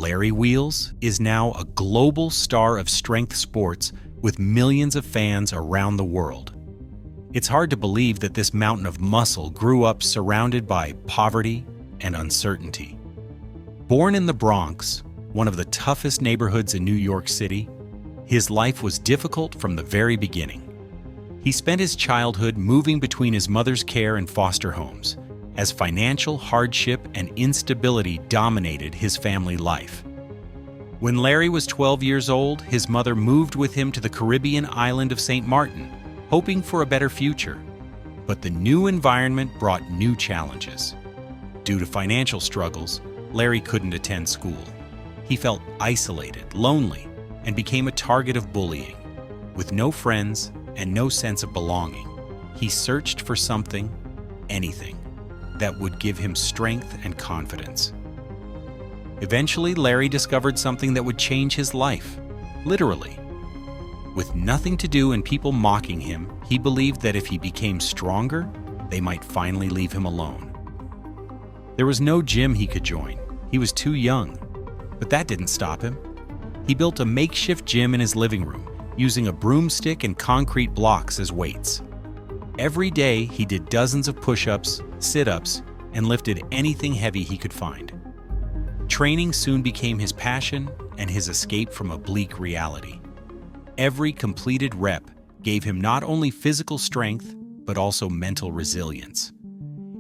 Larry Wheels is now a global star of strength sports with millions of fans around the world. It's hard to believe that this mountain of muscle grew up surrounded by poverty and uncertainty. Born in the Bronx, one of the toughest neighborhoods in New York City, his life was difficult from the very beginning. He spent his childhood moving between his mother's care and foster homes, as financial hardship and instability dominated his family life. When Larry was 12 years old, his mother moved with him to the Caribbean island of St. Martin, hoping for a better future. But the new environment brought new challenges. Due to financial struggles, Larry couldn't attend school. He felt isolated, lonely, and became a target of bullying. With no friends and no sense of belonging, he searched for something, anything, that would give him strength and confidence. Eventually, Larry discovered something that would change his life, literally. With nothing to do and people mocking him, he believed that if he became stronger, they might finally leave him alone. There was no gym he could join. He was too young. But that didn't stop him. He built a makeshift gym in his living room, using a broomstick and concrete blocks as weights. Every day, he did dozens of push-ups, sit-ups, and lifted anything heavy he could find. Training soon became his passion and his escape from a bleak reality. Every completed rep gave him not only physical strength, but also mental resilience.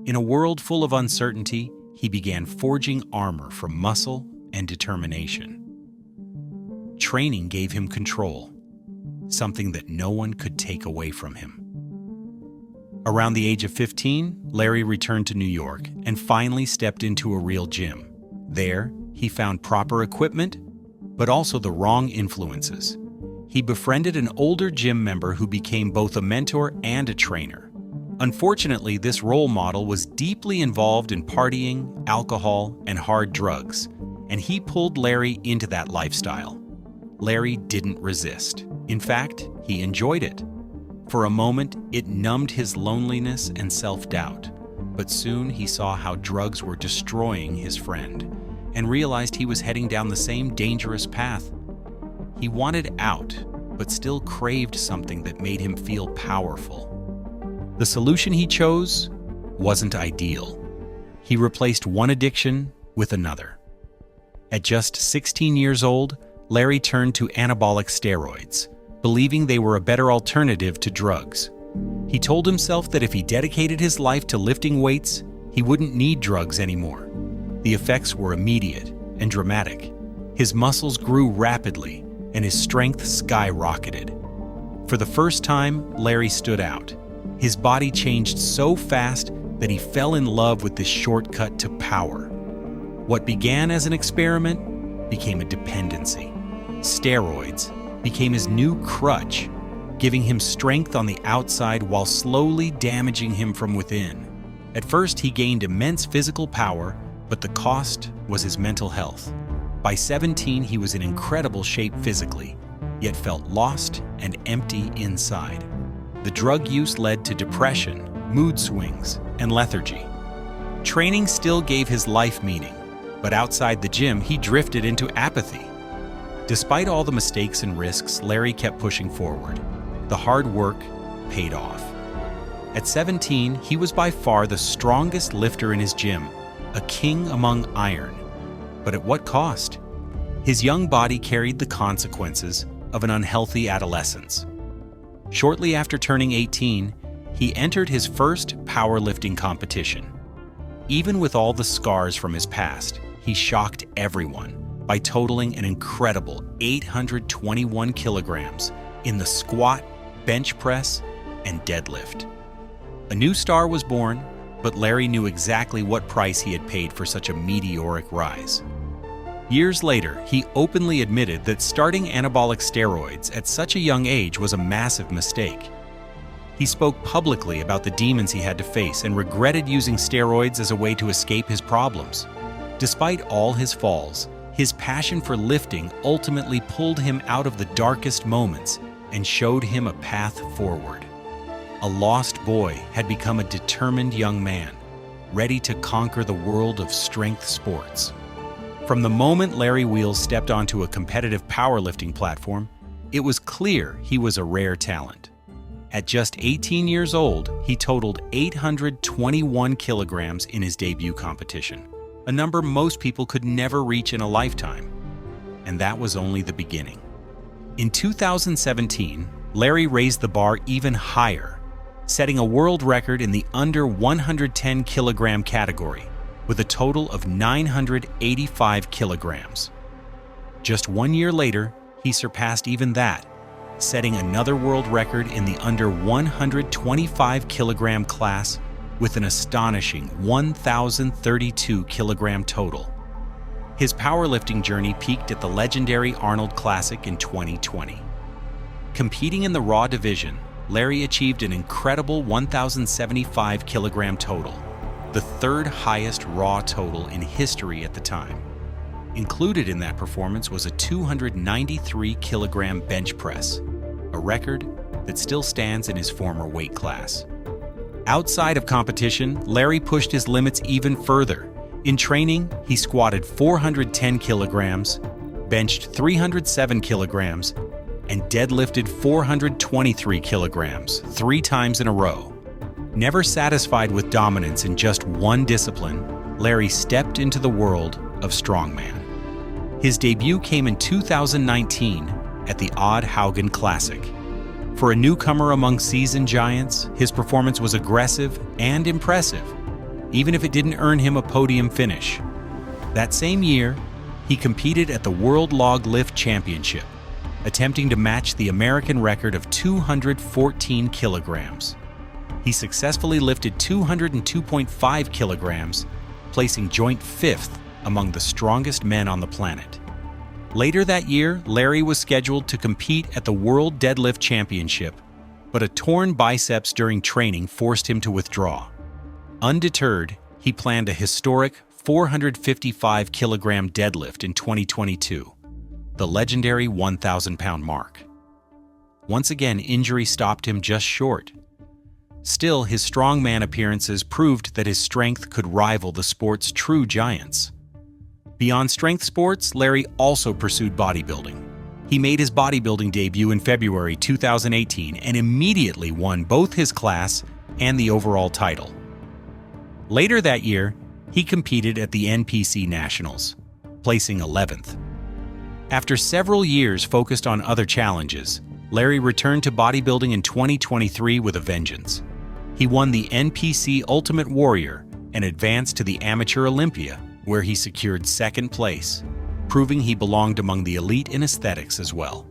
In a world full of uncertainty, he began forging armor from muscle and determination. Training gave him control, something that no one could take away from him. Around the age of 15, Larry returned to New York and finally stepped into a real gym. There, he found proper equipment, but also the wrong influences. He befriended an older gym member who became both a mentor and a trainer. Unfortunately, this role model was deeply involved in partying, alcohol, and hard drugs, and he pulled Larry into that lifestyle. Larry didn't resist. In fact, he enjoyed it. For a moment, it numbed his loneliness and self-doubt, but soon he saw how drugs were destroying his friend and realized he was heading down the same dangerous path. He wanted out, but still craved something that made him feel powerful. The solution he chose wasn't ideal. He replaced one addiction with another. At just 16 years old, Larry turned to anabolic steroids, believing they were a better alternative to drugs. He told himself that if he dedicated his life to lifting weights, he wouldn't need drugs anymore. The effects were immediate and dramatic. His muscles grew rapidly, and his strength skyrocketed. For the first time, Larry stood out. His body changed so fast that he fell in love with this shortcut to power. What began as an experiment became a dependency. Steroids became his new crutch, giving him strength on the outside while slowly damaging him from within. At first, he gained immense physical power, but the cost was his mental health. By 17, he was in incredible shape physically, yet felt lost and empty inside. The drug use led to depression, mood swings, and lethargy. Training still gave his life meaning, but outside the gym, he drifted into apathy. Despite all the mistakes and risks, Larry kept pushing forward. The hard work paid off. At 17, he was by far the strongest lifter in his gym, a king among iron. But at what cost? His young body carried the consequences of an unhealthy adolescence. Shortly after turning 18, he entered his first powerlifting competition. Even with all the scars from his past, he shocked everyone by totaling an incredible 821 kilograms in the squat, bench press, and deadlift. A new star was born, but Larry knew exactly what price he had paid for such a meteoric rise. Years later, he openly admitted that starting anabolic steroids at such a young age was a massive mistake. He spoke publicly about the demons he had to face and regretted using steroids as a way to escape his problems. Despite all his falls, his passion for lifting ultimately pulled him out of the darkest moments and showed him a path forward. A lost boy had become a determined young man, ready to conquer the world of strength sports. From the moment Larry Wheels stepped onto a competitive powerlifting platform, it was clear he was a rare talent. At just 18 years old, he totaled 821 kilograms in his debut competition, a number most people could never reach in a lifetime. And that was only the beginning. In 2017, Larry raised the bar even higher, setting a world record in the under 110 kilogram category with a total of 985 kilograms. Just 1 year later, he surpassed even that, setting another world record in the under 125 kilogram class with an astonishing 1,032 kilogram total. His powerlifting journey peaked at the legendary Arnold Classic in 2020. Competing in the Raw division, Larry achieved an incredible 1,075 kilogram total, the third highest Raw total in history at the time. Included in that performance was a 293 kilogram bench press, a record that still stands in his former weight class. Outside of competition, Larry pushed his limits even further. In training, he squatted 410 kilograms, benched 307 kilograms, and deadlifted 423 kilograms 3 times in a row. Never satisfied with dominance in just one discipline, Larry stepped into the world of Strongman. His debut came in 2019 at the Odd Haugen Classic. For a newcomer among seasoned giants, his performance was aggressive and impressive, even if it didn't earn him a podium finish. That same year, he competed at the World Log Lift Championship, attempting to match the American record of 214 kilograms. He successfully lifted 202.5 kilograms, placing joint 5th among the strongest men on the planet. Later that year, Larry was scheduled to compete at the World Deadlift Championship, but a torn biceps during training forced him to withdraw. Undeterred, he planned a historic 455 kilogram deadlift in 2022, the legendary 1,000-pound mark. Once again, injury stopped him just short. Still, his strongman appearances proved that his strength could rival the sport's true giants. Beyond strength sports, Larry also pursued bodybuilding. He made his bodybuilding debut in February 2018 and immediately won both his class and the overall title. Later that year, he competed at the NPC Nationals, placing 11th. After several years focused on other challenges, Larry returned to bodybuilding in 2023 with a vengeance. He won the NPC Ultimate Warrior and advanced to the Amateur Olympia, where he secured 2nd place, proving he belonged among the elite in aesthetics as well.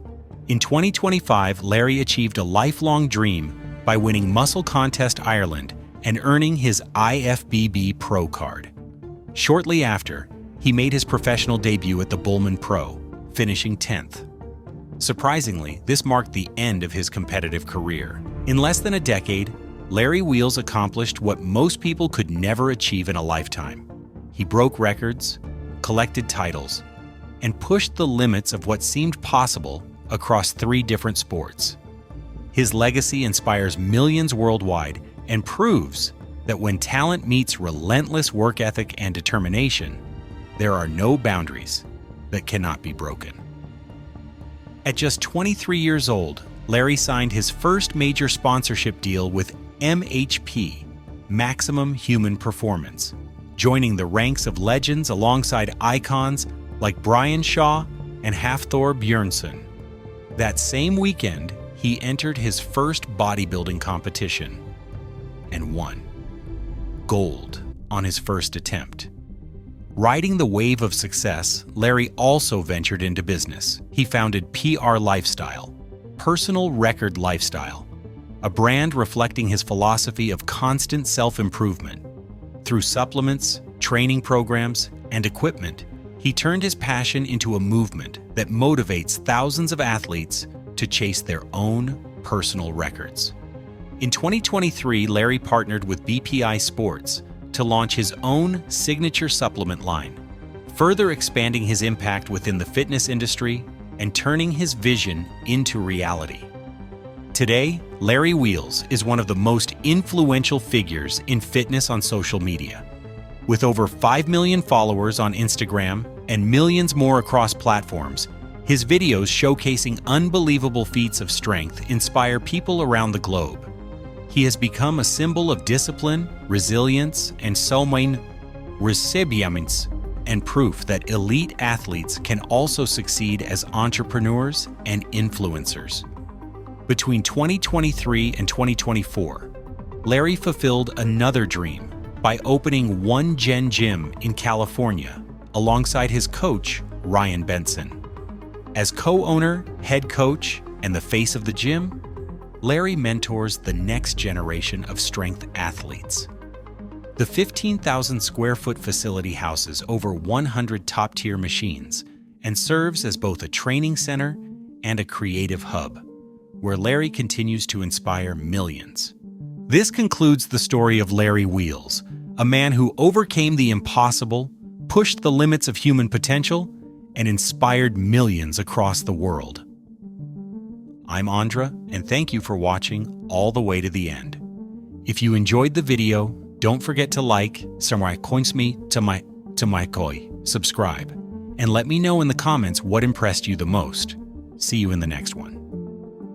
In 2025, Larry achieved a lifelong dream by winning Muscle Contest Ireland and earning his IFBB Pro card. Shortly after, he made his professional debut at the Bullman Pro, finishing 10th. Surprisingly, this marked the end of his competitive career. In less than a decade, Larry Wheels accomplished what most people could never achieve in a lifetime. He broke records, collected titles, and pushed the limits of what seemed possible across 3 different sports. His legacy inspires millions worldwide and proves that when talent meets relentless work ethic and determination, there are no boundaries that cannot be broken. At just 23 years old, Larry signed his first major sponsorship deal with MHP, Maximum Human Performance, joining the ranks of legends alongside icons like Brian Shaw and Hafthor Björnsson. That same weekend, he entered his first bodybuilding competition and won gold on his first attempt. Riding the wave of success, Larry also ventured into business. He founded PR Lifestyle, Personal Record Lifestyle, a brand reflecting his philosophy of constant self-improvement. Through supplements, training programs, and equipment, he turned his passion into a movement that motivates thousands of athletes to chase their own personal records. In 2023, Larry partnered with BPI Sports to launch his own signature supplement line, further expanding his impact within the fitness industry and turning his vision into reality. Today, Larry Wheels is one of the most influential figures in fitness on social media. With over 5 million followers on Instagram and millions more across platforms, his videos showcasing unbelievable feats of strength inspire people around the globe. He has become a symbol of discipline, resilience, and resilience, and proof that elite athletes can also succeed as entrepreneurs and influencers. Between 2023 and 2024, Larry fulfilled another dream by opening One Gen Gym in California alongside his coach, Ryan Benson. As co-owner, head coach, and the face of the gym, Larry mentors the next generation of strength athletes. The 15,000 square foot facility houses over 100 top-tier machines and serves as both a training center and a creative hub, where Larry continues to inspire millions. This concludes the story of Larry Wheels, a man who overcame the impossible, pushed the limits of human potential, and inspired millions across the world. I'm Andra, and thank you for watching all the way to the end. If you enjoyed the video, don't forget to like, subscribe, and let me know in the comments what impressed you the most. See you in the next one.